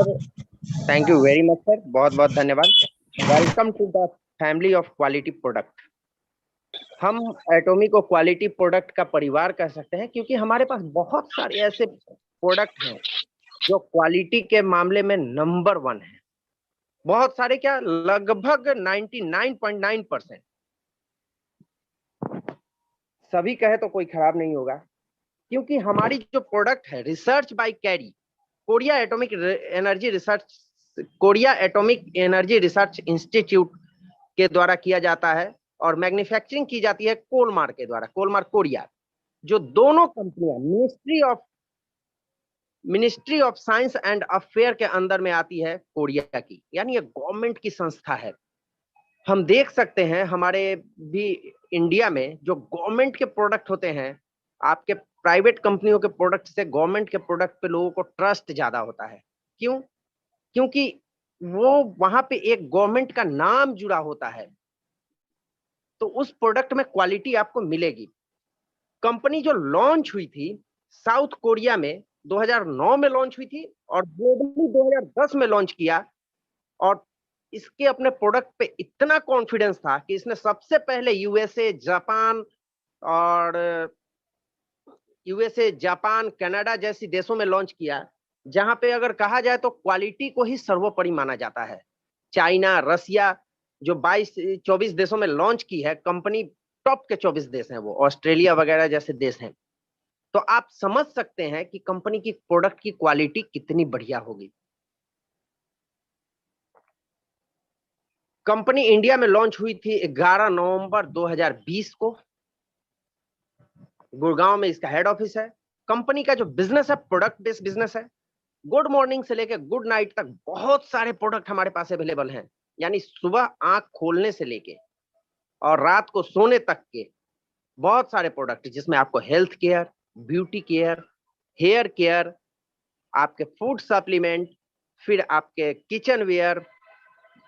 Sir, thank you very much sir, बहुत बहुत धन्यवाद। Welcome to the family of quality product. हम Atomy को क्वालिटी प्रोडक्ट का परिवार कह सकते हैं क्योंकि हमारे पास बहुत सारे ऐसे प्रोडक्ट हैं जो क्वालिटी के मामले में नंबर 1 है। बहुत सारे क्या, लगभग 99.9%। सभी कहे तो कोई खराब नहीं होगा क्योंकि हमारी जो प्रोडक्ट है research by carry, Korea atomic energy research institute के द्वारा किया जाता है और मैन्युफैक्चरिंग की जाती है कोलमार के द्वारा, कोलमार कोरिया, जो दोनों कंपनियां ministry of science and affair के अंदर में आती है कोरिया की, यानी ये गवर्नमेंट की संस्था है। हम देख सकते हैं हमारे भी इंडिया में जो गवर्नमेंट के प्रोडक्ट होते हैं, आपके प्राइवेट कंपनियों के प्रोडक्ट से गवर्नमेंट के प्रोडक्ट पे लोगों को ट्रस्ट ज्यादा होता है। क्यों? क्योंकि वो वहां पे एक गवर्नमेंट का नाम जुड़ा होता है, तो उस प्रोडक्ट में क्वालिटी आपको मिलेगी। कंपनी जो लॉन्च हुई थी साउथ कोरिया में 2009 में लॉन्च हुई थी और ग्लोबली 2010 में लॉन्च किया, और इसके अपने प्रोडक्ट पे इतना कॉन्फिडेंस था कि इसने सबसे पहले जापान, कनाडा जैसी देशों में लॉन्च किया, जहां पे अगर कहा जाए तो क्वालिटी को ही सर्वोपरि माना जाता है। चाइना, रसिया जो 22-24 देशों में लॉन्च की है कंपनी, टॉप के 24 देश हैं वो, ऑस्ट्रेलिया वगैरह जैसे देश हैं। तो आप समझ सकते हैं कि कंपनी की प्रोडक्ट की क्वालिटी कितनी बढ़िया होगी। कंपनी इंडिया में लॉन्च हुई थी 11 नवंबर 2020 को। गुड़गांव में इसका हेड ऑफिस है। कंपनी का जो बिजनेस है प्रोडक्ट बेस्ड बिजनेस है। गुड मॉर्निंग से लेकर गुड नाइट तक बहुत सारे प्रोडक्ट हमारे पास अवेलेबल हैं, यानी सुबह आंख खोलने से लेके और रात को सोने तक के बहुत सारे प्रोडक्ट, जिसमें आपको health care, beauty care, hair care, आपके फूड सप्लीमेंट, फिर आपके किचन वेयर,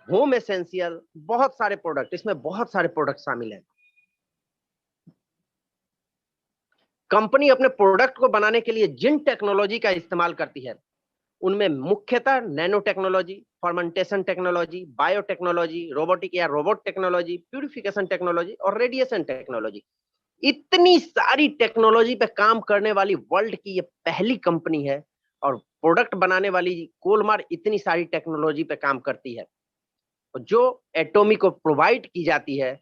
होम एसेंशियल, बहुत सारे प्रोडक्ट, इसमें बहुत सारे प्रोडक्ट शामिल हैं। कंपनी अपने प्रोडक्ट को बनाने के लिए जिन टेक्नोलॉजी का इस्तेमाल करती है उनमें मुख्यतः nano technology, fermentation technology, biotechnology, robotic या रोबोट टेक्नोलॉजी, प्यूरिफिकेशन टेक्नोलॉजी और रेडिएशन टेक्नोलॉजी, इतनी सारी टेक्नोलॉजी पे काम करने वाली वर्ल्ड की ये पहली कंपनी है। और प्रोडक्ट बनाने वाली कोलमार इतनी सारी टेक्नोलॉजी पे काम करती है जो एटॉमी को प्रोवाइड की जाती है।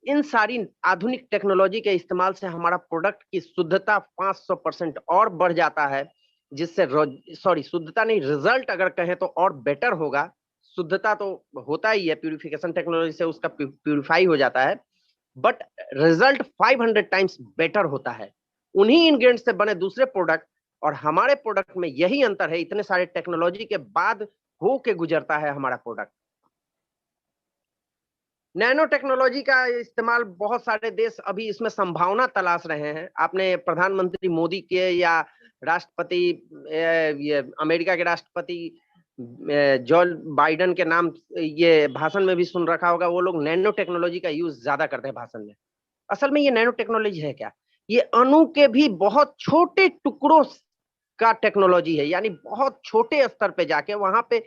इन सारी आधुनिक टेक्नोलॉजी के इस्तेमाल से हमारा प्रोडक्ट की शुद्धता 500% और बढ़ जाता है, जिससे शुद्धता नहीं, रिजल्ट अगर कहें तो और बेटर होगा। शुद्धता तो होता ही है, प्यूरिफिकेशन टेक्नोलॉजी से उसका प्यूरिफाई हो जाता है, बट रिजल्ट 500 टाइम्स बेटर होता है उन्हीं इंग्रेडिएंट से बने दूसरे प्रोडक्ट और हमारे प्रोडक्ट में। यही अंतर है, इतने सारे टेक्नोलॉजी के बाद हो के गुजरता है हमारा प्रोडक्ट। नैनो टेक्नोलॉजी का इस्तेमाल बहुत सारे देश अभी इसमें संभावना तलाश रहे हैं। आपने प्रधानमंत्री मोदी के या राष्ट्रपति, ये अमेरिका के राष्ट्रपति जो बाइडन के नाम ये भाषण में भी सुन रखा होगा। वो लोग नैनो टेक्नोलॉजी का यूज ज्यादा करते हैं भाषण में। असल में ये नैनो टेक्नोलॉजी है क्या? ये अणु के भी बहुत छोटे टुकड़ों का टेक्नोलॉजी है, यानी बहुत छोटे स्तर पे जाके वहां पे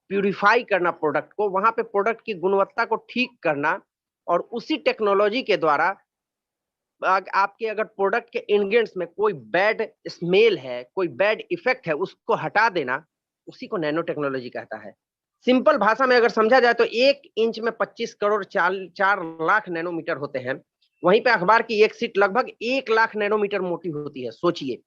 प्यूरिफाई करना प्रोडक्ट को, वहां पे प्रोडक्ट की गुणवत्ता को ठीक करना, और उसी टेक्नोलॉजी के द्वारा आपके अगर प्रोडक्ट के इंग्रेडिएंट्स में कोई बैड स्मेल है, कोई बैड इफेक्ट है, उसको हटा देना, उसी को नैनो टेक्नोलॉजी कहता है। सिंपल भाषा में अगर समझा जाए तो 1 इंच में 25 करोड़ 4 लाख नैनोमीटर होते हैं। वहीं पे अखबार की एक शीट लगभग 1 लाख नैनोमीटर मोटी होती है, सोचिए।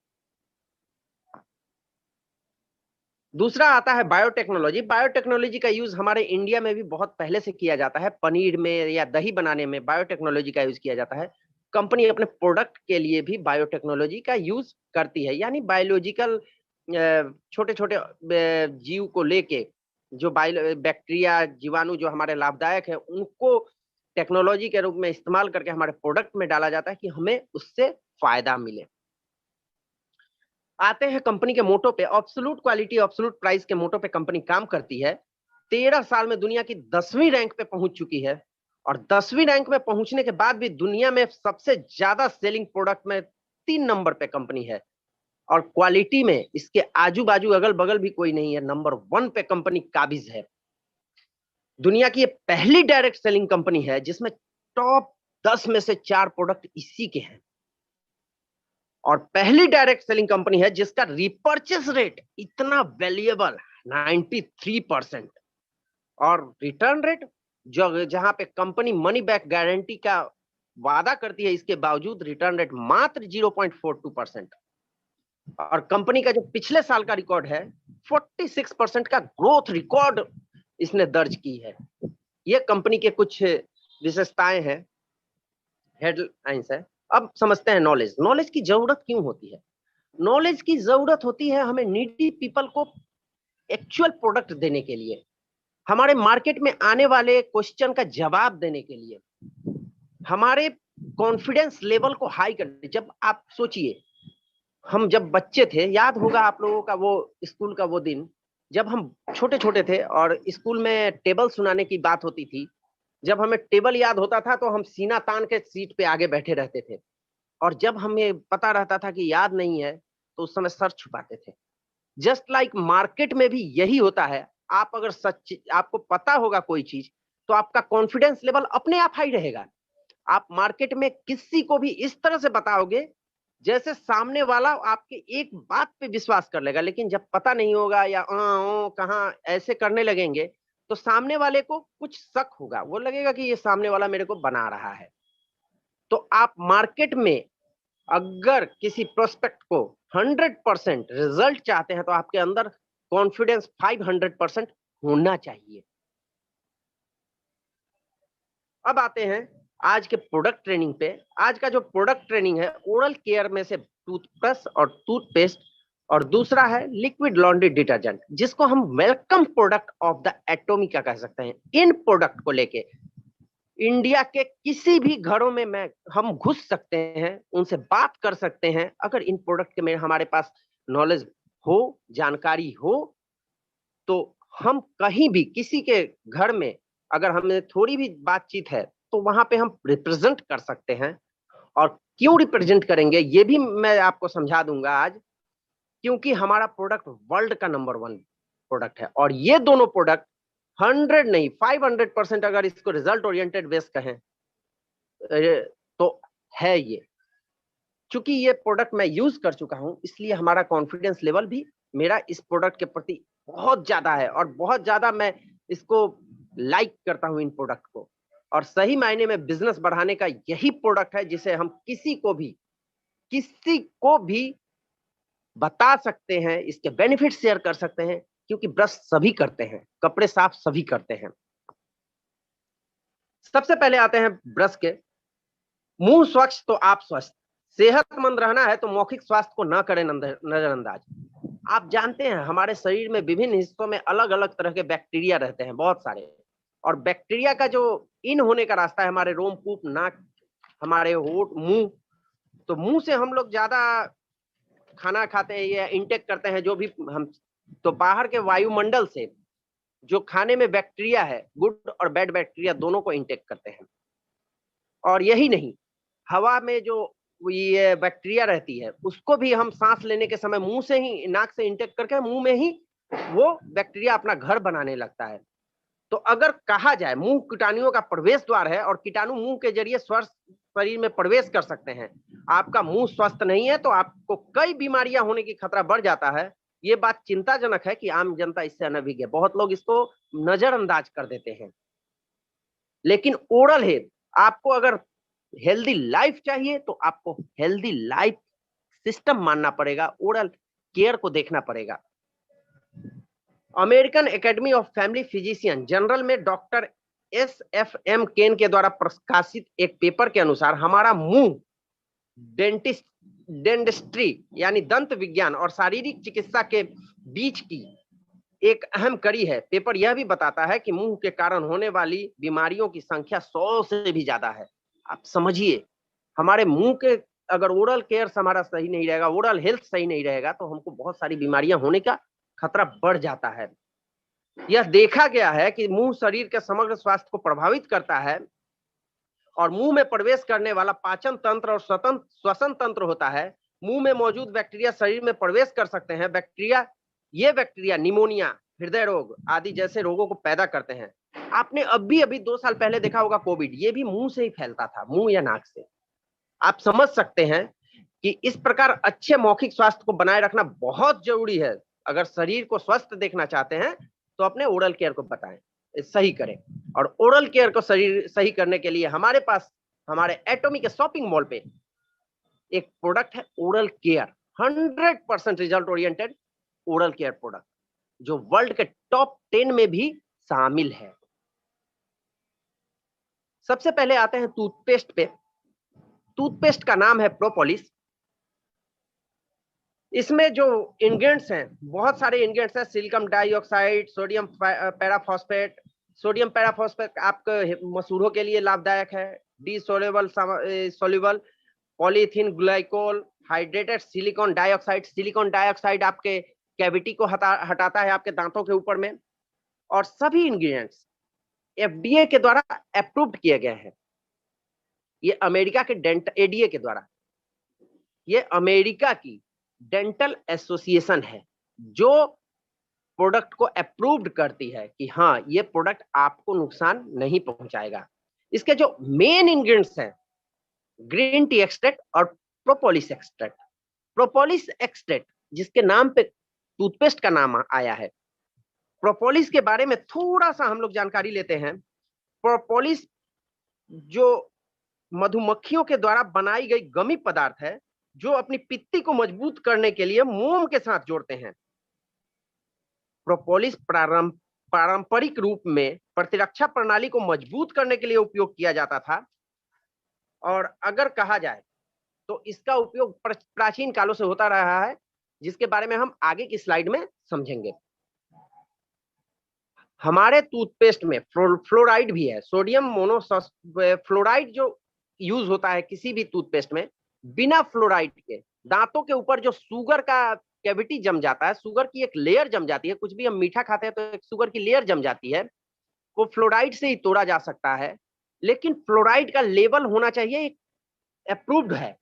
दूसरा आता है बायोटेक्नोलॉजी। बायोटेक्नोलॉजी का यूज हमारे इंडिया में भी बहुत पहले से किया जाता है। पनीर में या दही बनाने में बायोटेक्नोलॉजी का यूज किया जाता है। कंपनी अपने प्रोडक्ट के लिए भी बायोटेक्नोलॉजी का यूज करती है, यानी बायोलॉजिकल छोटे छोटे जीव को लेके, जो बैक्टीरिया, जीवाणु जो हमारे लाभदायक है, उनको टेक्नोलॉजी के रूप में इस्तेमाल करके हमारे प्रोडक्ट में डाला जाता है कि हमें उससे फायदा मिले। आते हैं कंपनी के मोटो पे। एब्सोल्यूट क्वालिटी एब्सोल्यूट प्राइस के मोटो पे कंपनी काम करती है। 13 साल में दुनिया की 10वीं रैंक पे पहुंच चुकी है, और 10वीं रैंक में पहुंचने के बाद भी दुनिया में सबसे ज्यादा सेलिंग प्रोडक्ट में 3 नंबर पे कंपनी है। और क्वालिटी में इसके आजू बाजू अगल बगल भी कोई नहीं है। नंबर 1 पे कंपनी काबिज है। दुनिया की ये पहली डायरेक्ट सेलिंग कंपनी है जिसमें टॉप 10 में से 4 प्रोडक्ट इसी के हैं, और पहली डायरेक्ट सेलिंग कंपनी है जिसका रिपर्चेस रेट इतना वैल्यूएबल 93%, और रिटर्न रेट जो जहां पे कंपनी मनी बैक गारंटी का वादा करती है, इसके बावजूद रिटर्न रेट मात्र 0.42%। और कंपनी का जो पिछले साल का रिकॉर्ड है 46% का ग्रोथ रिकॉर्ड इसने दर्ज की है। ये कंपनी के कुछ विशेषताएं हैं, हेडलाइंस है। अब समझते हैं नॉलेज। नॉलेज की जरूरत क्यों होती है? नॉलेज की जरूरत होती है हमें नीडी पीपल को एक्चुअल प्रोडक्ट देने के लिए, हमारे मार्केट में आने वाले क्वेश्चन का जवाब देने के लिए, हमारे कॉन्फिडेंस लेवल को हाई करने। जब आप सोचिए, हम जब बच्चे थे, याद होगा आप लोगों का वो स्कूल का वो दिन, जब हम छोटे छोटे थे और स्कूल में टेबल सुनाने की बात होती थी। जब हमें टेबल याद होता था तो हम सीना तान के सीट पे आगे बैठे रहते थे, और जब हमें पता रहता था कि याद नहीं है तो उस समय सर छुपाते थे। जस्ट लाइक मार्केट में भी यही होता है। आप अगर सच आपको पता होगा कोई चीज, तो आपका कॉन्फिडेंस लेवल अपने आप हाई रहेगा। आप मार्केट में किसी को भी इस तरह से बताओगे जैसे सामने वाला आपके एक बात पे विश्वास कर लेगा, लेकिन जब पता नहीं होगा या कहाँ ऐसे करने लगेंगे, तो सामने वाले को कुछ शक होगा, वो लगेगा कि ये सामने वाला मेरे को बना रहा है। तो आप मार्केट में अगर किसी प्रोस्पेक्ट को 100% रिजल्ट चाहते हैं, तो आपके अंदर कॉन्फिडेंस 500% होना चाहिए। अब आते हैं आज के प्रोडक्ट ट्रेनिंग पे। आज का जो प्रोडक्ट ट्रेनिंग है, ओरल केयर में से टूथब्रश और टूथपेस्ट, और दूसरा है लिक्विड लॉन्ड्री डिटर्जेंट, जिसको हम वेलकम प्रोडक्ट ऑफ द एटोमिका कह सकते हैं। इन प्रोडक्ट को लेके इंडिया के किसी भी घरों में हम घुस सकते हैं, उनसे बात कर सकते हैं। अगर इन प्रोडक्ट के में हमारे पास नॉलेज हो, जानकारी हो, तो हम कहीं भी किसी के घर में अगर हमें थोड़ी भी बातचीत है, तो वहां पे हम रिप्रेजेंट कर सकते हैं। और क्यों रिप्रेजेंट करेंगे ये भी मैं आपको समझा दूंगा आज, क्योंकि हमारा प्रोडक्ट वर्ल्ड का नंबर 1 प्रोडक्ट है। और ये दोनों प्रोडक्ट 100 नहीं 500% अगर इसको रिजल्ट ओरिएंटेड बेस कहें तो है ये। चूंकि ये प्रोडक्ट मैं यूज कर चुका हूं, इसलिए हमारा कॉन्फिडेंस लेवल भी मेरा इस प्रोडक्ट के प्रति बहुत ज्यादा है, और बहुत ज्यादा मैं इसको लाइक करता हूं इन प्रोडक्ट को। और सही मायने में बिजनेस बढ़ाने का यही प्रोडक्ट है जिसे हम किसी को भी बता सकते हैं, इसके बेनिफिट शेयर कर सकते हैं, क्योंकि ब्रश सभी करते हैं, कपड़े साफ सभी करते हैं। सबसे पहले आते हैं ब्रश के। मुंह स्वच्छ तो आप स्वस्थ। सेहतमंद रहना है तो मौखिक स्वास्थ्य को न करें नजरअंदाज। आप जानते हैं हमारे शरीर में विभिन्न हिस्सों में अलग अलग तरह के बैक्टीरिया रहते हैं, बहुत सारे। और बैक्टीरिया का जो इन होने का रास्ता है हमारे रोमकूप, नाक, हमारे होंठ, मुंह। तो मुंह से हम लोग ज्यादा खाना खाते हैं या इंटेक करते हैं जो भी हम, तो बाहर के वायुमंडल से जो खाने में बैक्टीरिया है, गुड और बैड बैक्टीरिया दोनों को इंटेक करते हैं। और यही नहीं, हवा में जो ये बैक्टीरिया रहती है उसको भी हम सांस लेने के समय मुंह से ही, नाक से इंटेक करके मुंह में ही वो बैक्टीरिया अपना घर बनाने लगता है। तो अगर कहा जाए मुंह कीटाणुओं का प्रवेश द्वार है, और कीटाणु मुंह के जरिए स्वस्थ शरीर में प्रवेश कर सकते हैं। आपका मुंह स्वस्थ नहीं है तो आपको कई बीमारियां होने की खतरा बढ़ जाता है। ये बात चिंताजनक है कि आम जनता इससे अनभिज्ञ है, बहुत लोग इसको नजरअंदाज कर देते हैं। लेकिन ओरल हेल्थ, आपको अगर हेल्दी लाइफ चाहिए तो आपको हेल्दी लाइफ सिस्टम मानना पड़ेगा, ओरल केयर को देखना पड़ेगा। American academy of family physician journal में डॉक्टर SFM केन के द्वारा प्रकाशित एक पेपर के अनुसार हमारा मुंह डेंटिस्ट्री यानी दंत विज्ञान और शारीरिक चिकित्सा के बीच की एक अहम कड़ी है। पेपर यह भी बताता है कि मुंह के कारण होने वाली बीमारियों की संख्या 100 से भी ज्यादा है। आप समझिए, हमारे मुंह के अगर ओरल केयर हमारा सही नहीं रहेगा, ओरल हेल्थ सही नहीं रहेगा, तो हमको बहुत सारी बीमारियां होने का खतरा बढ़ जाता है। यह देखा गया है कि मुंह शरीर के समग्र स्वास्थ्य को प्रभावित करता है, और मुंह में प्रवेश करने वाला पाचन तंत्र और श्वसन तंत्र होता है मुंह में मौजूद बैक्टीरिया शरीर में प्रवेश कर सकते हैं। ये बैक्टीरिया निमोनिया, हृदय रोग आदि जैसे रोगों को पैदा करते हैं। आपने अभी 2 साल पहले देखा होगा कोविड, ये भी मुंह से ही फैलता था, मुंह या नाक से। आप समझ सकते हैं कि इस प्रकार अच्छे मौखिक स्वास्थ्य को बनाए रखना बहुत जरूरी है। अगर शरीर को स्वस्थ देखना चाहते हैं तो अपने ओरल केयर को बताएं, सही करें। और ओरल केयर को सही करने के लिए हमारे पास हमारे एटॉमिक शॉपिंग मॉल पे एक प्रोडक्ट है oral care, 100% result oriented oral care product, जो वर्ल्ड के टॉप 10 में भी शामिल है। सबसे पहले आते हैं टूथपेस्ट पे। टूथपेस्ट का नाम है प्रोपोलिस। इसमें जो इंग्रेडिएंट्स हैं, बहुत सारे इंग्रेडिएंट्स हैं। Silicon dioxide, sodium pyrophosphate. Sodium pyrophosphate आपके मसूड़ों के लिए लाभदायक है। Soluble polythene glycol, hydrated silicon dioxide. Silicon dioxide आपके कैविटी को हटाता है, आपके दांतों के ऊपर में। और सभी इंग्रेडिएंट्स FDA के द्वारा अप्रूव्ड किए गए हैं। ये अमेरिका के एडीए के द्वारा, ये अमेरिका की डेंटल एसोसिएशन है जो प्रोडक्ट को अप्रूव्ड करती है कि हाँ, ये प्रोडक्ट आपको नुकसान नहीं पहुंचाएगा। इसके जो मेन इंग्रेडिएंट्स हैं, ग्रीन टी एक्सट्रैक्ट और प्रोपोलिस एक्सट्रैक्ट। प्रोपोलिस एक्सट्रैक्ट जिसके नाम पे टूथपेस्ट का नाम आया है। प्रोपोलिस के बारे में थोड़ा सा हम लोग जानकारी लेते हैं। प्रोपोलिस जो मधुमक्खियों के द्वारा बनाई गई गमी पदार्थ है, जो अपनी पित्ती को मजबूत करने के लिए मोम के साथ जोड़ते हैं। प्रोपोलिस पारंपरिक रूप में प्रतिरक्षा प्रणाली को मजबूत करने के लिए उपयोग किया जाता था। और अगर कहा जाए तो इसका उपयोग प्राचीन कालों से होता रहा है, जिसके बारे में हम आगे की स्लाइड में समझेंगे। हमारे टूथपेस्ट में फ्लोराइड भी है। सोडियम मोनोफ्लोराइड जो यूज होता है किसी भी टूथपेस्ट में, बिना फ्लोराइड के दांतों के ऊपर जो शुगर का कैविटी जम जाता है, शुगर की एक लेयर जम जाती है। कुछ भी हम मीठा खाते हैं तो एक शुगर की लेयर जम जाती है, वो फ्लोराइड से ही तोड़ा जा सकता है। लेकिन फ्लोराइड का लेवल होना चाहिए अप्रूव्ड है।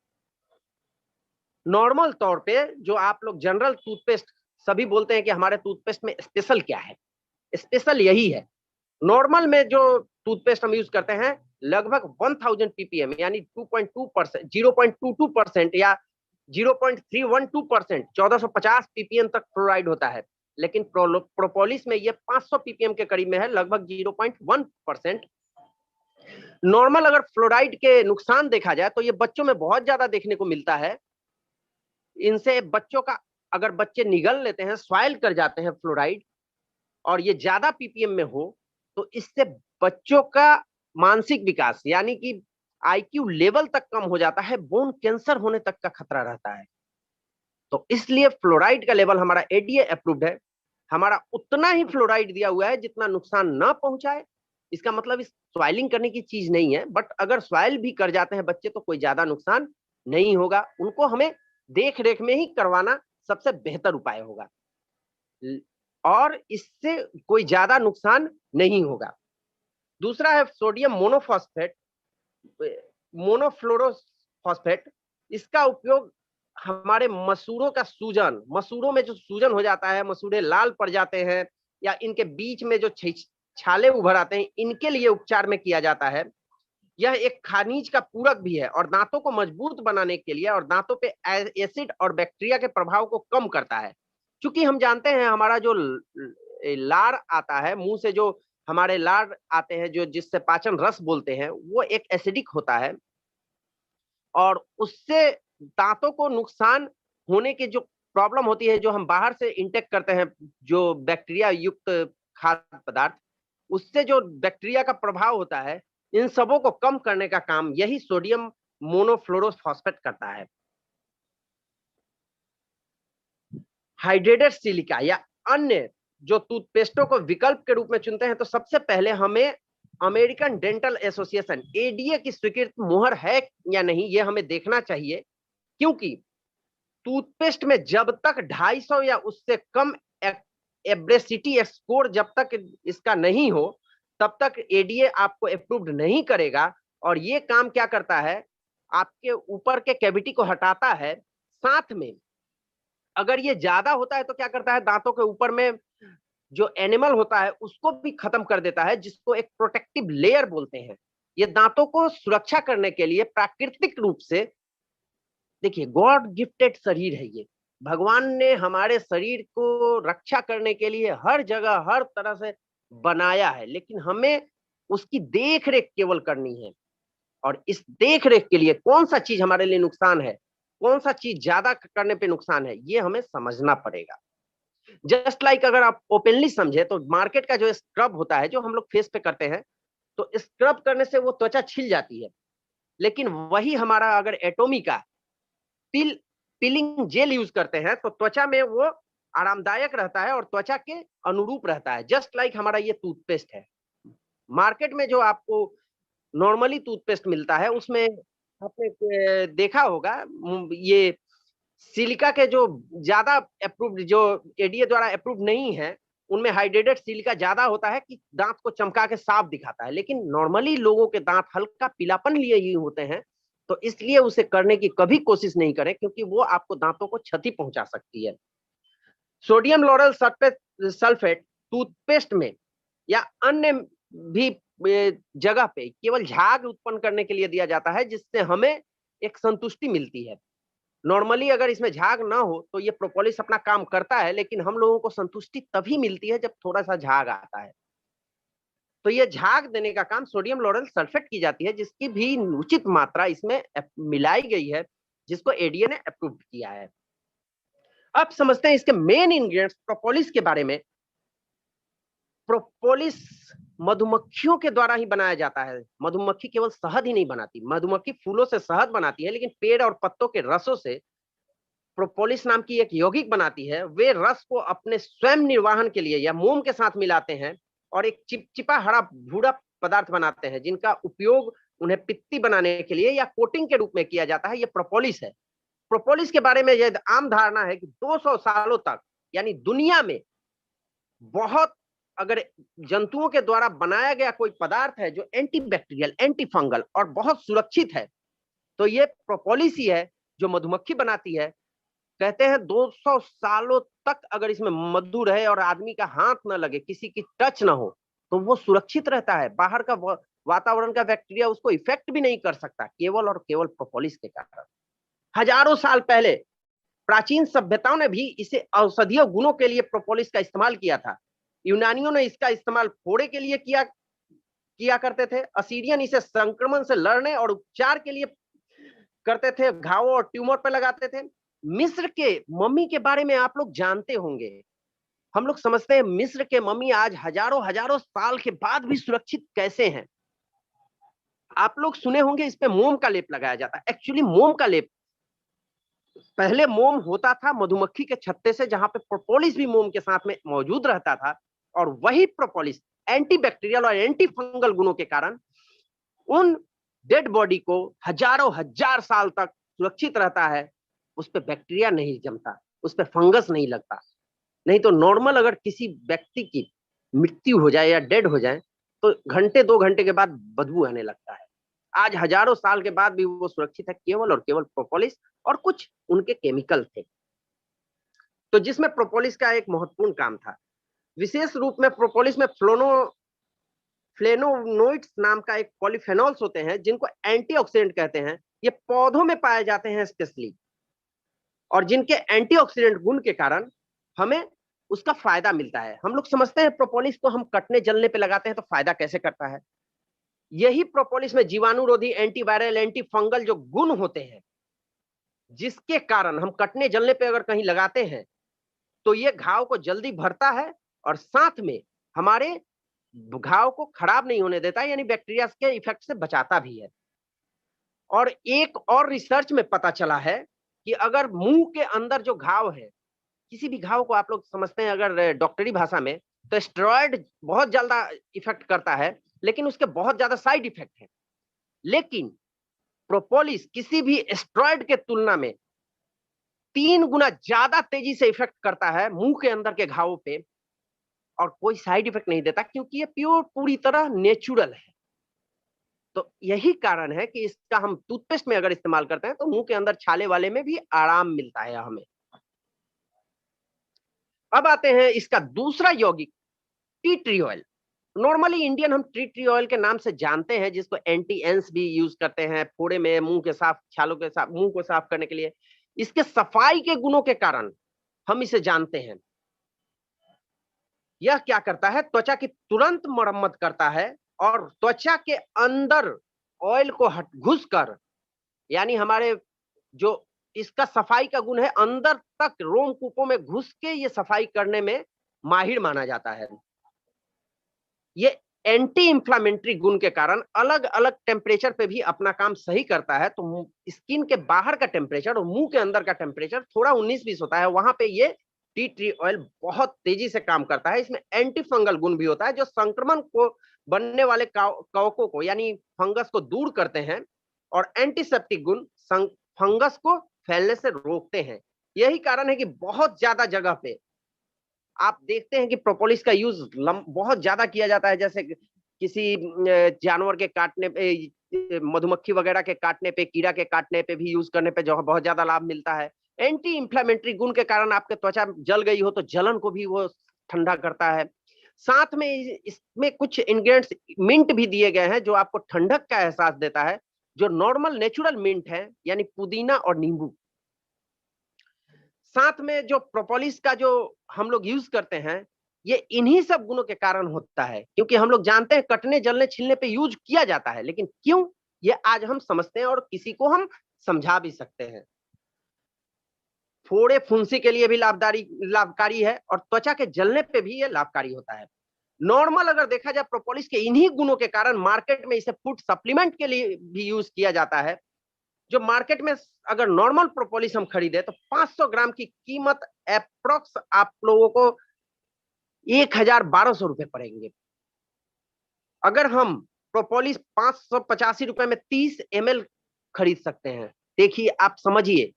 नॉर्मल तौर पे जो आप लोग जनरल टूथपेस्ट सभी बोलते हैं कि हमारे टूथपेस्ट में स्पेशल क्या है, स्पेशल यही है। नॉर्मल में जो टूथपेस्ट हम यूज करते हैं लगभग 1000 ppm यानी 2.2%, 0.22% या 0.312%, 1450 ppm तक फ्लोराइड होता है। लेकिन प्रोपोलिस में ये 500 ppm के करीब में है, लगभग 0.1%। नॉर्मल अगर फ्लोराइड के नुकसान देखा जाए तो ये बच्चों में बहुत ज्यादा देखने को मिलता है। इनसे बच्चों का, अगर बच्चे निगल लेते हैं, स्वाइल कर जाते हैं फ्लोराइड, और ये ज्यादा ppm में हो, तो इससे बच्चों का मानसिक विकास यानी कि IQ लेवल तक कम हो जाता है, बोन कैंसर होने तक का खतरा रहता है। तो इसलिए फ्लोराइड का लेवल हमारा एडीए अप्रूव्ड है। हमारा उतना ही फ्लोराइड दिया हुआ है जितना नुकसान ना पहुंचाए। इसका मतलब इस स्वाइलिंग करने की चीज नहीं है, बट अगर स्वाइल भी कर जाते हैं बच्चे तो कोई ज्यादा नुकसान नहीं होगा। उनको हमें देख रेख में ही करवाना सबसे बेहतर उपाय होगा और इससे कोई ज्यादा नुकसान नहीं होगा। दूसरा है सोडियम मोनोफ्लोरोफॉस्फेट। इसका उपयोग हमारे मसूड़ों का सूजन, मसूड़ों में जो सूजन हो जाता है, मसूड़े लाल पड़ जाते हैं या इनके बीच में जो छाले उभर आते हैं, इनके लिए उपचार में किया जाता है। यह एक खनिज का पूरक भी है और दांतों को मजबूत बनाने के लिए और दांतों पे एसिड और बैक्टीरिया के प्रभाव को कम करता है। क्योंकि हम जानते हैं हमारा जो लार आता है मुंह से, जो हमारे लार आते हैं जो जिससे पाचन रस बोलते हैं, वो एक एसिडिक होता है और उससे दांतों को नुकसान होने की जो प्रॉब्लम होती है, जो हम बाहर से इंटेक करते हैं जो बैक्टीरिया युक्त खाद्य पदार्थ, उससे जो बैक्टीरिया का प्रभाव होता है, इन सबों को कम करने का काम यही सोडियम मोनोफ्लोरोफॉस्फेट करता है। हाइड्रेटेड सिलिका या अन्य जो टूथपेस्टों को विकल्प के रूप में चुनते हैं, तो सबसे पहले हमें अमेरिकन डेंटल एसोसिएशन एडीए की स्वीकृत मुहर है या नहीं, यह हमें देखना चाहिए। क्योंकि टूथपेस्ट में जब तक 250 या उससे कम एब्रेसिटी स्कोर जब तक इसका नहीं हो, तब तक एडीए आपको अप्रूव्ड नहीं करेगा। और ये काम क्या करता है, आपके ऊपर के कैविटी को हटाता है, साथ में अगर ये ज्यादा होता है तो क्या करता है, दांतों के ऊपर में जो एनिमल होता है उसको भी खत्म कर देता है, जिसको एक प्रोटेक्टिव लेयर बोलते हैं। ये दांतों को सुरक्षा करने के लिए प्राकृतिक रूप से, देखिए गॉड गिफ्टेड शरीर है ये, भगवान ने हमारे शरीर को रक्षा करने के लिए हर जगह हर तरह से बनाया है, लेकिन हमें उसकी देख रेख केवल करनी है। और इस देख रेख के लिए कौन सा चीज हमारे लिए नुकसान है, कौन सा चीज ज्यादा करने पे नुकसान है, ये हमें समझना पड़ेगा। जस्ट लाइक अगर आप ओपनली समझे तो मार्केट का जो स्क्रब होता है जो हम लोग फेस पे करते हैं, तो स्क्रब करने से वो त्वचा छिल जाती है, लेकिन वही हमारा अगर एटोमी का पीलिंग जेल यूज करते हैं तो त्वचा में वो आरामदायक रहता है और त्वचा के अनुरूप रहता है। जस्ट लाइक हमारा ये टूथपेस्ट है, मार्केट में जो आपको नॉर्मली टूथपेस्ट मिलता है उसमें आपने देखा होगा, ये सिलिका के जो ज्यादा अप्रूव्ड, जो एडीए द्वारा अप्रूव्ड नहीं है, उनमें हाइड्रेटेड सिलिका ज्यादा होता है कि दांत को चमका के साफ दिखाता है, लेकिन नॉर्मली लोगों के दांत हल्का पीलापन लिए ही होते हैं, तो इसलिए उसे करने की कभी कोशिश नहीं करें, क्योंकि वो आपको दांतों को क्षति पहुंचा सकती है। सोडियम लॉरल सल्फेट टूथपेस्ट में या अन्य भी जगह पे केवल झाग उत्पन्न करने के लिए दिया जाता है, जिससे हमें एक संतुष्टि मिलती है। नॉर्मली अगर इसमें झाग ना हो तो ये प्रोपोलिस अपना काम करता है, लेकिन हम लोगों को संतुष्टि तभी मिलती है जब थोड़ा सा झाग आता है। तो ये झाग देने का काम सोडियम लॉरल सल्फेट की जाती है, जिसकी भी उचित मात्रा इसमें मिलाई गई है, जिसको एडीए ने अप्रूव किया है। अब समझते हैं इसके मेन इंग्रेडिएंट्स प्रोपोलिस के बारे में। प्रोपोलिस मधुमक्खियों के द्वारा ही बनाया जाता है। मधुमक्खी केवल शहद ही नहीं बनाती, मधुमक्खी फूलों से शहद बनाती है, लेकिन पेड़ और पत्तों के रसों से प्रोपोलिस नाम की एक यौगिक बनाती है। वे रस को अपने स्वयं निर्वाहन के लिए या मोम के साथ मिलाते हैं और एक चिपचिपा हरा भूरा पदार्थ बनाते हैं, जिनका उपयोग उन्हें पित्ती बनाने के लिए या कोटिंग के रूप में किया जाता है। ये प्रोपोलिस है। प्रोपोलिस के बारे में यह आम धारणा है कि 200 सालों तक, यानी दुनिया में बहुत, अगर जंतुओं के द्वारा बनाया गया कोई पदार्थ है जो एंटीबैक्टीरियल, एंटी फंगल और बहुत सुरक्षित है, तो ये प्रोपोलिस ही है जो मधुमक्खी बनाती है। कहते हैं 200 सालों तक अगर इसमें मधु रहे और आदमी का हाथ न लगे, किसी की टच ना हो, तो वो सुरक्षित रहता है। बाहर का वातावरण का बैक्टीरिया उसको इफेक्ट भी नहीं कर सकता, केवल और केवल प्रोपोलिस के कारण। हजारों साल पहले प्राचीन सभ्यताओं ने भी इसे औषधीय गुणों के लिए प्रोपोलिस का इस्तेमाल किया था। यूनानियों ने इसका इस्तेमाल फोड़े के लिए किया करते थे। असीरियन इसे संक्रमण से लड़ने और उपचार के लिए करते थे, घावों और ट्यूमर पर लगाते थे। मिस्र के मम्मी के बारे में आप लोग जानते होंगे। हम लोग समझते हैं मिस्र के मम्मी आज हजारों हजारों साल के बाद भी सुरक्षित कैसे हैं। आप लोग सुने होंगे इस पे मोम का लेप लगाया जाता है। एक्चुअली मोम का लेप, पहले मोम होता था मधुमक्खी के छत्ते से, जहां पे प्रोपोलिस भी मोम के साथ में मौजूद रहता था, और वही प्रोपोलिस एंटीबैक्टीरियल और एंटी फंगल गुणों के कारण उन डेड बॉडी को हजारों हजार साल तक सुरक्षित रहता है। उस पर बैक्टीरिया नहीं जमता, उस पर फंगस नहीं लगता। नहीं तो नॉर्मल अगर किसी व्यक्ति की मृत्यु हो जाए या डेड हो जाए तो घंटे 2 घंटे के बाद बदबू आने लगता है। आज हजारों साल के बाद भी वो सुरक्षित है, केवल और केवल प्रोपोलिस और कुछ उनके केमिकल थे। तो जिसमें प्रोपोलिस का एक महत्वपूर्ण काम था, विशेष रूप में प्रोपोलिस में फ्लेवोनोइड्स नाम का एक पॉलीफेनॉल्स होते हैं, जिनको एंटीऑक्सीडेंट कहते हैं। ये पौधों में पाए जाते हैं स्पेशली, और जिनके एंटीऑक्सीडेंट गुण के कारण हमें उसका फायदा मिलता है। हम लोग समझते हैं प्रोपोलिस को हम कटने जलने पे लगाते हैं तो फायदा कैसे करता है। यही प्रोपोलिस में जीवाणुरोधी, एंटीवायरल, एंटी फंगल जो गुण होते हैं, जिसके कारण हम कटने जलने पे अगर कहीं लगाते हैं तो ये घाव को जल्दी भरता है और साथ में हमारे घाव को खराब नहीं होने देता है, यानी बैक्टीरिया के इफेक्ट से बचाता भी है। और एक और रिसर्च में पता चला है कि अगर मुंह के अंदर जो घाव है, किसी भी घाव को आप लोग समझते हैं अगर डॉक्टरी भाषा में, तो स्टेरॉयड बहुत ज्यादा इफेक्ट करता है, लेकिन उसके बहुत ज्यादा साइड इफेक्ट है। लेकिन प्रोपोलिस किसी भी स्टेरॉयड के तुलना में 3 गुना ज्यादा तेजी से इफेक्ट करता है मुंह के अंदर के घावों पे, और कोई साइड इफेक्ट नहीं देता, क्योंकि ये प्योर पूरी तरह नेचुरल है। तो यही कारण है कि इसका हम टूथपेस्ट में अगर इस्तेमाल करते हैं तो मुंह के अंदर छाले वाले में भी आराम मिलता है हमें। अब आते हैं इसका दूसरा यौगिक, tea tree oil. Normally Indian हम टी ट्री ऑयल के नाम से जानते हैं, जिसको एंटी एंस भी यूज करते हैं फोड़े में, मुंह के साफ छालों के साफ मुंह को साफ करने के लिए। इसके सफाई के गुणों के कारण हम इसे जानते हैं। यह क्या करता है, त्वचा की तुरंत मरम्मत करता है और त्वचा के अंदर ऑयल को हट घुस कर, यानी हमारे जो इसका सफाई का गुण है, अंदर तक रोम कूपों में घुस के ये सफाई करने में माहिर माना जाता है। ये एंटी इंफ्लामेटरी गुण के कारण अलग अलग टेम्परेचर पे भी अपना काम सही करता है। तो स्किन के बाहर का टेम्परेचर और मुंह के अंदर का टेम्परेचर थोड़ा 19-20 होता है, वहां पे ये टी ट्री ऑयल बहुत तेजी से काम करता है। इसमें एंटी फंगल गुण भी होता है, जो संक्रमण को बनने वाले कवकों को यानी फंगस को दूर करते हैं, और एंटीसेप्टिक गुण फंगस को फैलने से रोकते हैं। यही कारण है कि बहुत ज्यादा जगह पे आप देखते हैं कि प्रोपोलिस का यूज बहुत ज्यादा किया जाता है, जैसे किसी जानवर के काटने पे, मधुमक्खी वगैरह के काटने पे, कीड़ा के काटने पे भी यूज करने पे जो बहुत ज्यादा लाभ मिलता है। एंटी इंफ्लेमेटरी गुण के कारण आपके त्वचा जल गई हो तो जलन को भी वो ठंडा करता है। साथ में इसमें कुछ इंग्रेडिएंट्स मिंट भी दिए गए हैं जो आपको ठंडक का एहसास देता है, जो नॉर्मल नेचुरल मिंट है, यानी पुदीना और नींबू। साथ में जो प्रोपोलिस का जो हम लोग यूज करते हैं, ये इन्हीं सब गुणों के कारण होता है, क्योंकि हम लोग जानते हैं कटने जलने छिलने पे यूज किया जाता है, लेकिन क्यों, ये आज हम समझते हैं और किसी को हम समझा भी सकते हैं। फोड़े फुंसी के लिए भी लाभकारी है और त्वचा के जलने पे भी ये लाभकारी होता है। नॉर्मल अगर देखा जाए, प्रोपोलिस के इन्हीं गुणों के कारण मार्केट में इसे फूड सप्लीमेंट के लिए भी यूज किया जाता है। जो मार्केट में अगर नॉर्मल प्रोपोलिस हम खरीदे तो 500 ग्राम की कीमत अप्रोक्स आप लोगों को 1,1200 रुपए पड़ेंगे। अगर हम प्रोपोलिस 585 रुपए में 30 ml खरीद सकते हैं, देखिए आप समझिए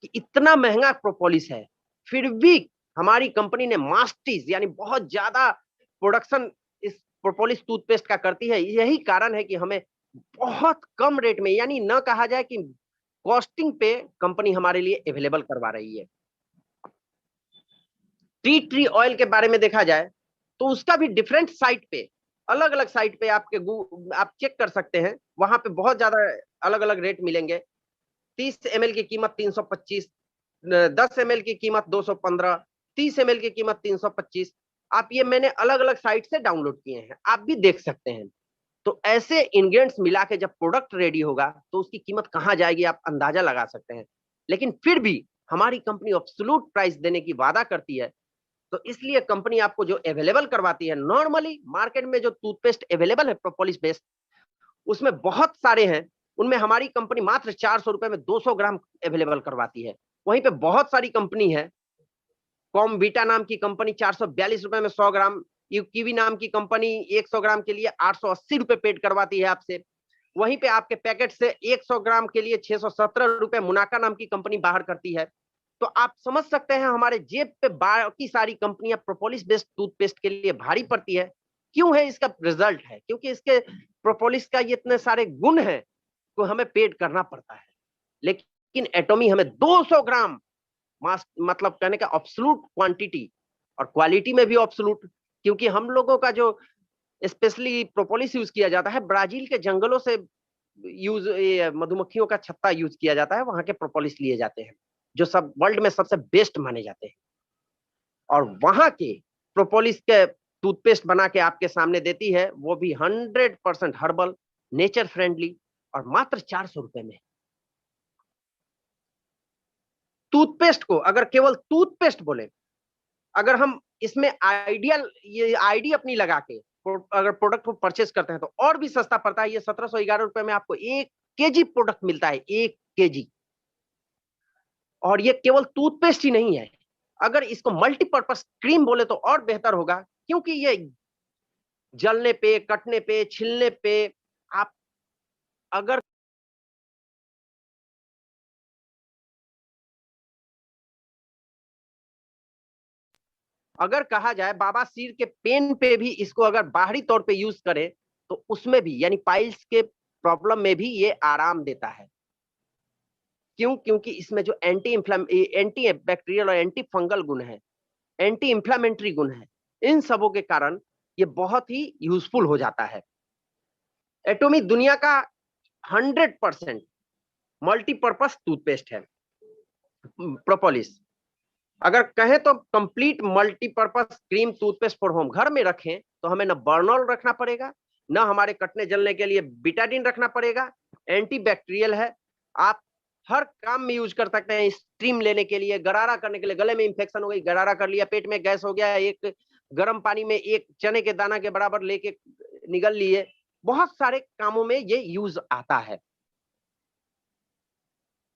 कि इतना महंगा प्रोपोलिस है, फिर भी हमारी कंपनी ने मास्टिस यानी बहुत ज्यादा प्रोडक्शन इस प्रोपोलिस टूथपेस्ट का करती है। यही कारण है कि हमें बहुत कम रेट में, यानी न कहा जाए कि कॉस्टिंग पे कंपनी हमारे लिए अवेलेबल करवा रही है। टी ट्री ऑयल के बारे में देखा जाए तो उसका भी डिफरेंट साइट पे, अलग अलग साइट पे आप चेक कर सकते हैं, वहां पे बहुत ज्यादा अलग अलग रेट मिलेंगे। 30 ml की कीमत 325, 10 ml की कीमत 215, 30 ml की कीमत 325। आप ये मैंने अलग अलग साइट से डाउनलोड किए हैं, आप भी देख सकते हैं। तो ऐसे इंग्रेडिएंट्स मिला के जब प्रोडक्ट रेडी होगा तो उसकी कीमत कहां जाएगी आप अंदाजा लगा सकते हैं। लेकिन फिर भी हमारी कंपनी एब्सोल्यूट प्राइस देने की वादा करती है, तो इसलिए कंपनी आपको जो अवेलेबल करवाती है, नॉर्मली मार्केट में जो टूथपेस्ट अवेलेबल है प्रोपोलिस बेस्ड, उसमें बहुत सारे हैं, उनमें हमारी कंपनी मात्र 400 रुपए में 200 ग्राम अवेलेबल करवाती है। वहीं पे बहुत सारी कंपनी है, कॉमवीटा नाम की कंपनी 442 रुपए में 100 ग्राम, कीवी नाम की कंपनी 100 ग्राम के लिए 880 रुपए पेड करवाती है आपसे। वहीं पे आपके पैकेट से 100 ग्राम के लिए 617 रुपए मुनाका नाम की कंपनी बाहर करती है। तो आप समझ सकते हैं हमारे जेब पे बाकी सारी कंपनियां प्रोपोलिस बेस्ड टूथपेस्ट के लिए भारी पड़ती है। क्यों है, इसका रिजल्ट है, क्योंकि इसके प्रोपोलिस का ये इतने सारे गुण हैं तो हमें पेड करना पड़ता है। लेकिन एटॉमी हमें 200 ग्राम मतलब कहने का एब्सोल्यूट क्वांटिटी और क्वालिटी में भी एब्सोल्यूट, क्योंकि हम लोगों का जो स्पेशली प्रोपोलिस यूज किया जाता है, ब्राजील के जंगलों से यूज, मधुमक्खियों का छत्ता यूज किया जाता है, वहां के प्रोपोलिस लिए जाते हैं जो सब वर्ल्ड में सबसे बेस्ट माने जाते हैं, और वहां के प्रोपोलिस के टूथपेस्ट बना के आपके सामने देती है, वो भी 100% हर्बल, नेचर फ्रेंडली, और मात्र 400 रुपए में। टूथपेस्ट को अगर केवल टूथपेस्ट बोले, अगर हम इसमें आइडियल ये आईडी अपनी लगा के अगर प्रोडक्ट को परचेस करते हैं तो और भी सस्ता पड़ता है। ये 1711 रुपए में आपको 1 kg प्रोडक्ट मिलता है, 1 kg। और ये केवल टूथपेस्ट ही नहीं है, अगर इसको मल्टीपर्पज क्रीम बोले तो और बेहतर होगा, क्योंकि ये जलने पे, कटने पे, छिलने पे, आप अगर कहा जाए बाबा सिर के पेन पे भी इसको अगर बाहरी तौर पे यूज करें तो उसमें भी, यानी पाइल्स के प्रॉब्लम में भी ये आराम देता है। क्यों? क्योंकि इसमें जो एंटी बैक्टीरियल और एंटी फंगल गुण है, एंटी इंफ्लेमेटरी गुण है, इन सबों के कारण ये बहुत ही यूजफुल हो जाता है। एटोमी दुनिया का 100% मल्टीपर्पस टूथपेस्ट है। प्रोपोलिस अगर कहें तो complete multipurpose cream toothpaste for home, घर में रखें तो हमें ना बर्नॉल रखना पड़ेगा, ना हमारे कटने जलने के लिए बिटाडिन रखना पड़ेगा, एंटी बैक्टीरियल है, आप हर काम में यूज कर सकते हैं। स्ट्रीम लेने के लिए, गरारा करने के लिए, गले में इंफेक्शन हो गई, गरारा कर लिया, पेट में गैस हो गया, एक गर्म पानी में एक चने के दाना के बराबर लेके निगल लिए, बहुत सारे कामों में ये यूज आता है।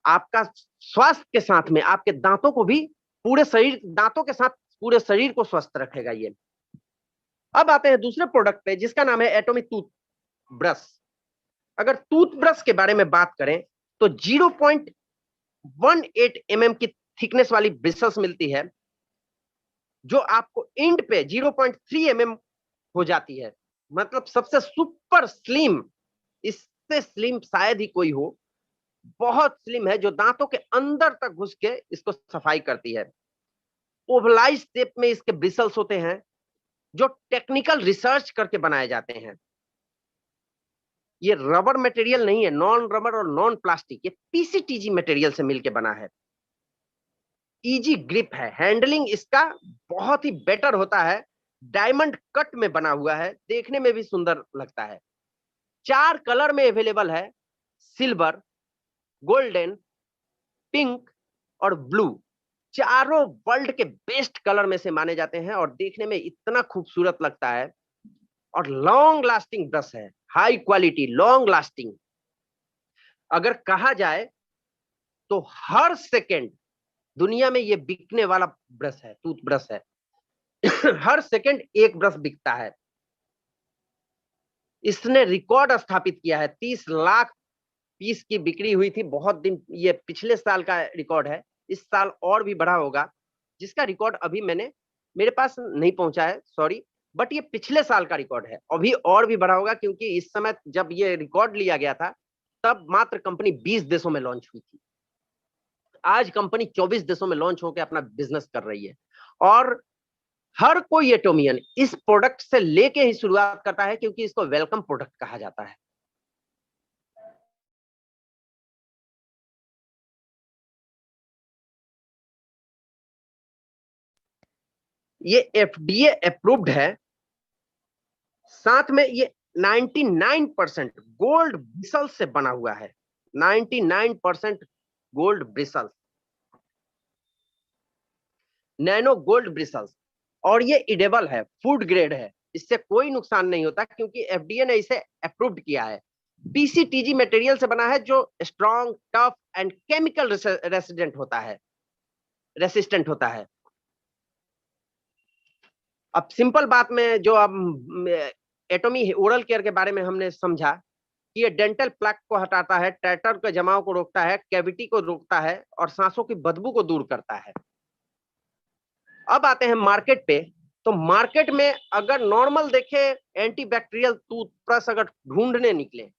आपका स्वास्थ्य के साथ में आपके दांतों को भी पूरे शरीर, दांतों के साथ पूरे शरीर को स्वस्थ रखेगा ये। अब आते हैं दूसरे प्रोडक्ट पे जिसका नाम है एटॉमिक टूथ ब्रश। अगर टूथ ब्रश के बारे में बात करें तो 0.18 mm की थिकनेस वाली ब्रिसल्स मिलती है, जो आपको एंड पे 0.3 mm हो जाती है। मतलब सबसे सुपर स्लिम, इससे स्लिम शायद ही कोई हो, बहुत स्लिम है, जो दांतों के अंदर तक घुस के इसको सफाई करती है। ओवलाइज शेप में इसके ब्रिसल्स होते हैं, जो टेक्निकल रिसर्च करके बनाए जाते हैं। ये रबर मटेरियल नहीं है, नॉन रबर और नॉन प्लास्टिक, ये पीसीटीजी मटेरियल से मिलके बना है। इजी ग्रिप है, हैंडलिंग इसका बहुत ही बेटर होता है, डायमंड कट में बना हुआ है, देखने में भी सुंदर लगता है। 4 कलर में अवेलेबल है, सिल्वर, गोल्डन, पिंक और ब्लू। चारों वर्ल्ड के बेस्ट कलर में से माने जाते हैं और देखने में इतना खूबसूरत लगता है। और लॉन्ग लास्टिंग ब्रश है, हाई क्वालिटी, लॉन्ग लास्टिंग। अगर कहा जाए तो हर सेकेंड दुनिया में ये बिकने वाला ब्रश है, टूथ ब्रश है। हर सेकेंड एक ब्रश बिकता है। इसने रिकॉर्ड स्थापित किया है, 30 लाख पीस की बिक्री हुई थी बहुत दिन, ये पिछले साल का रिकॉर्ड है, इस साल और भी बढ़ा होगा, जिसका रिकॉर्ड अभी मेरे पास नहीं पहुंचा है, सॉरी, बट ये पिछले साल का रिकॉर्ड है, अभी और भी बढ़ा होगा, क्योंकि इस समय जब ये रिकॉर्ड लिया गया था तब मात्र कंपनी 20 देशों में लॉन्च हुई थी। आज कंपनी 24 देशों में लॉन्च होकर अपना बिजनेस कर रही है। और हर कोई एटोमियन इस प्रोडक्ट से लेके ही शुरुआत करता है, क्योंकि इसको वेलकम प्रोडक्ट कहा जाता है। ये एफडीए अप्रूव्ड है, साथ में ये 99% गोल्ड ब्रिसल से बना हुआ है, 99% gold bristle, nano gold bristles. और ये इडेबल है, फूड ग्रेड है, इससे कोई नुकसान नहीं होता, क्योंकि एफडीए ने इसे अप्रूव्ड किया है। पीसीटीजी मटेरियल से बना है, जो strong, tough and chemical resistant होता है। अब सिंपल बात में जो अब एटोमी ओरल केयर के बारे में हमने समझा कि ये डेंटल प्लैक को हटाता है, टैटर के जमाव को रोकता है, कैविटी को रोकता है और सांसों की बदबू को दूर करता है। अब आते हैं मार्केट पे। तो मार्केट में अगर नॉर्मल देखे एंटीबैक्टीरियल टूथब्रश अगर ढूंढने निकले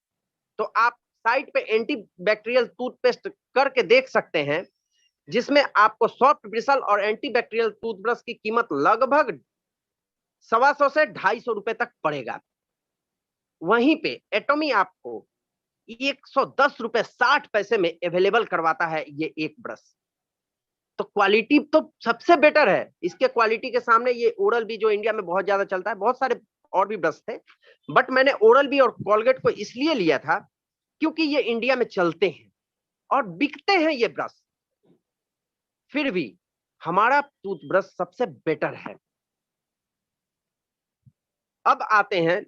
तो आप साइट पे एंटीबैक्टीरियल टूथपेस्ट करके देख सकते हैं, जिसमें आपको सॉफ्ट ब्रिसल और एंटीबैक्टीरियल टूथब्रश की कीमत लगभग 125 से 250 रुपए तक पड़ेगा। वहीं पे एटोमी आपको 110 रुपए 60 पैसे में अवेलेबल करवाता है ये एक ब्रश। तो क्वालिटी तो सबसे बेटर है, इसके क्वालिटी के सामने ये ओरल बी जो इंडिया में बहुत ज्यादा चलता है, बहुत सारे और भी ब्रश थे, बट मैंने ओरल बी और कोलगेट को इसलिए लिया था क्योंकि ये इंडिया में चलते हैं और बिकते हैं ये ब्रश। फिर भी हमारा टूथब्रश सबसे बेटर है। अब आते हैं